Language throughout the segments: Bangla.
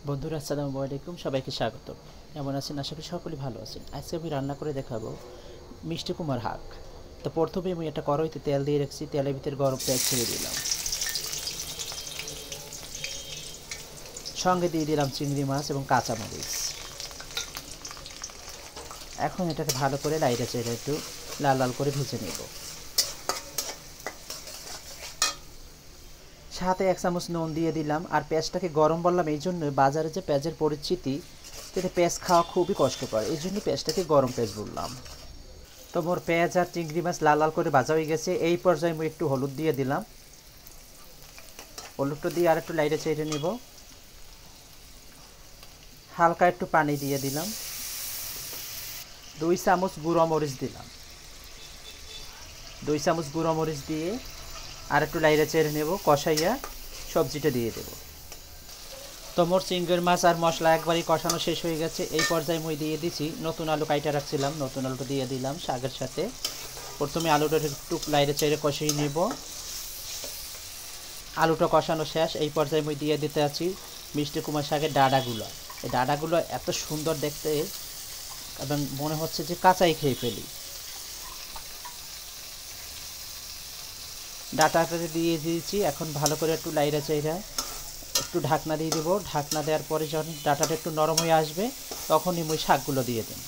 বন্ধুরা আসসালামু আলাইকুম, সবাইকে স্বাগত। কেমন আছেন? আশা করি সকলেই ভালো আছেন। আজকে আমি রান্না করে দেখাবো মিষ্টি কুমার হাক। তো প্রথমে আমি একটা কড়াইতে তেল দিয়ে রাখছি, তেলের ভিতরে গরম পেঁয়াজ ছেড়ে দিলাম, সঙ্গে দিয়ে দিলাম চিংড়ি মাছ এবং কাঁচামরিচ। এখন এটাকে ভালো করে লাইটে চেড়ে একটু লাল লাল করে ভেজে নেব। সাথে 1 চামচ নুন দিয়ে দিলাম। আর পেঁয়াজটাকে গরম বললাম এই জন্য, বাজারে যে পেঁয়াজের পরিচিতি, এতে পেঁয়াজ খাওয়া খুবই কষ্টকর, এই জন্য পেঁয়াজটাকে গরম পেঁয়াজ বললাম। তো মোর পেঁয়াজ আর চিংড়ি মাছ লাল লাল করে ভাজা হয়ে গেছে। এই পর্যায়ে আমি একটু হলুদ দিয়ে দিলাম, হলুদটা দিয়ে আর একটু লাইটে চেড়ে নিব। হালকা একটু পানি দিয়ে দিলাম, 2 চামচ গুঁড়ো মরিচ দিলাম, 2 চামচ গুঁড়ো মরিচ দিয়ে আর একটু লাইটে চেড়ে নেব। কষাইয়া সবজিটা দিয়ে দেব। তো মোর চিংড়ি মাছ আর মশলা একবারই কষানো শেষ হয়ে গেছে। এই পর্যায়ে মই দিয়ে দিছি নতুন আলু কাইটা রাখছিলাম, নতুন আলুটা দিয়ে দিলাম শাকের সাথে। প্রথমে আলুটা একটু লাইটে চেড়ে কষিয়ে নেব। আলুটা কষানো শেষ। এই পর্যায়ে মই দিয়ে দিতে আছি মিষ্টি কুমার শাকের ডাঁটাগুলো। এই ডাঁটাগুলো এত সুন্দর দেখতে এবং মনে হচ্ছে যে কাঁচাই খেয়ে ফেলি। ডাঁটাটা দিয়ে দিয়েছি। এখন ভালো করে একটু লাইড়া চাইড়া একটু ঢাকনা দিয়ে দেবো। ঢাকনা দেওয়ার পরে যখন ডাঁটাটা একটু নরম হয়ে আসবে, তখনই মই শাকগুলো দিয়ে দেব।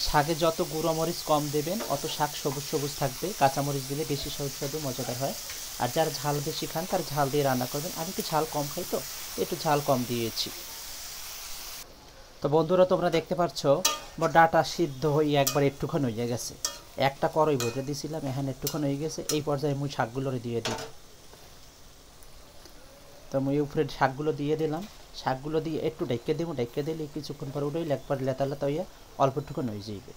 শাকে যত গুঁড়ো মরিচ কম দেবেন, অত শাক সবুজ সবুজ থাকবে। কাঁচামরিচ দিলে বেশি সুস্বাদু মজাদার হয়। আর যারা ঝাল বেশি খান তার ঝাল দিয়ে রান্না করবেন। আমি একটু ঝাল কম খাই, তো একটু ঝাল কম দিয়েছি। তো বন্ধুরা, তোমরা দেখতে পাচ্ছ মোর ডাঁটা সিদ্ধ হয়ে একবার একটুখানি হয়ে গেছে। একটা কড়াই ভরে দিয়েছিলাম, এখানে একটুখানি হয়ে গেছে। এই পর্যায়ে মুই শাকগুলো দিয়ে দিই। তো মুই উপরে শাকগুলো দিয়ে দিলাম। শাকগুলো দিয়ে একটু ঢেকে দেবো। ঢেকে দিলে কিছুক্ষণ পর উঠেই একবার লেতা লেতা হইয়া অল্প একটুখানি হয়ে যাইবে।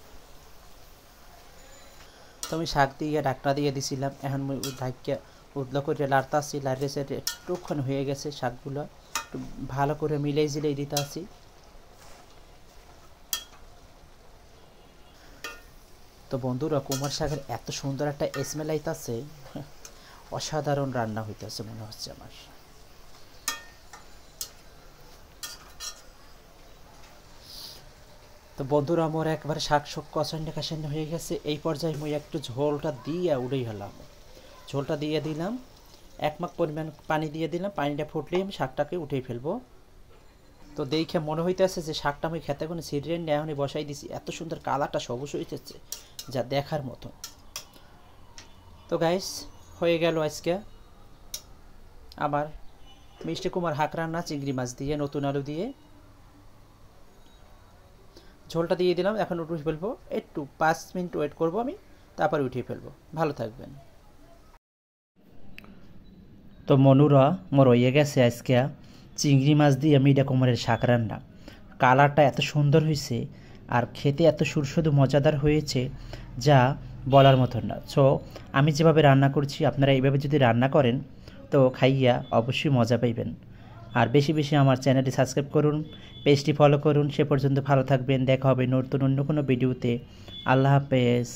তো আমি শাক দিয়ে ঢাকনা দিয়ে দিছিলাম। এখন মুই ঢাকিয়া উদলা করে লাড়তে আসছি। লাড়তে সেটে একটুক্ষণ হয়ে গেছে। শাকগুলো একটু ভালো করে মিলাই জিলাই দিতে আসি। তো বন্ধুরা, কুমার শাকের এত সুন্দর একটা স্মেল আইতাছে, অসাধারণ রান্না হইতেছে মনে হচ্ছে আমার। তো বন্ধুরা, আমার একবারে শাক কষান্ডা কাশান্ডা হয়ে গেছে। এই পর্যায়ে মুই একটু ঝোলটা দিয়ে উড়েই হলাম। ঝোলটা দিয়ে দিলাম, 1 মাগ পরিমাণ পানি দিয়ে দিলাম। পানিটা ফুটলেই আমি শাকটাকে উঠেই ফেলবো। তো দেখে মনে হইতেছে যে শাকটা আমি খেতে কোনো সিরিয়াল নিয়ে এখনই বসাই দিছি। এত সুন্দর কালারটা সবুজ হইতেছে, যা দেখার মতো। তো গাইস, হয়ে গেল আজকে আমার মিষ্টি কুমার হাক রান্না চিংড়ি মাছ দিয়ে, নতুন আলু দিয়ে। ঝোলটা দিয়ে দিলাম। এখন উঠিয়ে ফেলবো। একটু 5 মিনিট ওয়েট করব আমি, তারপর উঠিয়ে ফেলবো। ভালো থাকবেন। তো মনুরা, মোর হয়ে গেছে আজকে চিংড়ি মাছ দিয়ে মিঠা কুমারের শাক রান্না। কালারটা এত সুন্দর হয়েছে আর খেতে এত সুস্বাদু মজাদার হয়েছে, যা বলার মতন না। সো আমি যেভাবে রান্না করছি, আপনারা এইভাবে যদি রান্না করেন তো খাইয়া অবশ্যই মজা পাইবেন। আর বেশি বেশি আমার চ্যানেলটি সাবস্ক্রাইব করুন, পেজটি ফলো করুন। সে পর্যন্ত ভালো থাকবেন। দেখা হবে নতুন অন্য কোনো ভিডিওতে। আল্লাহ হাফেজ।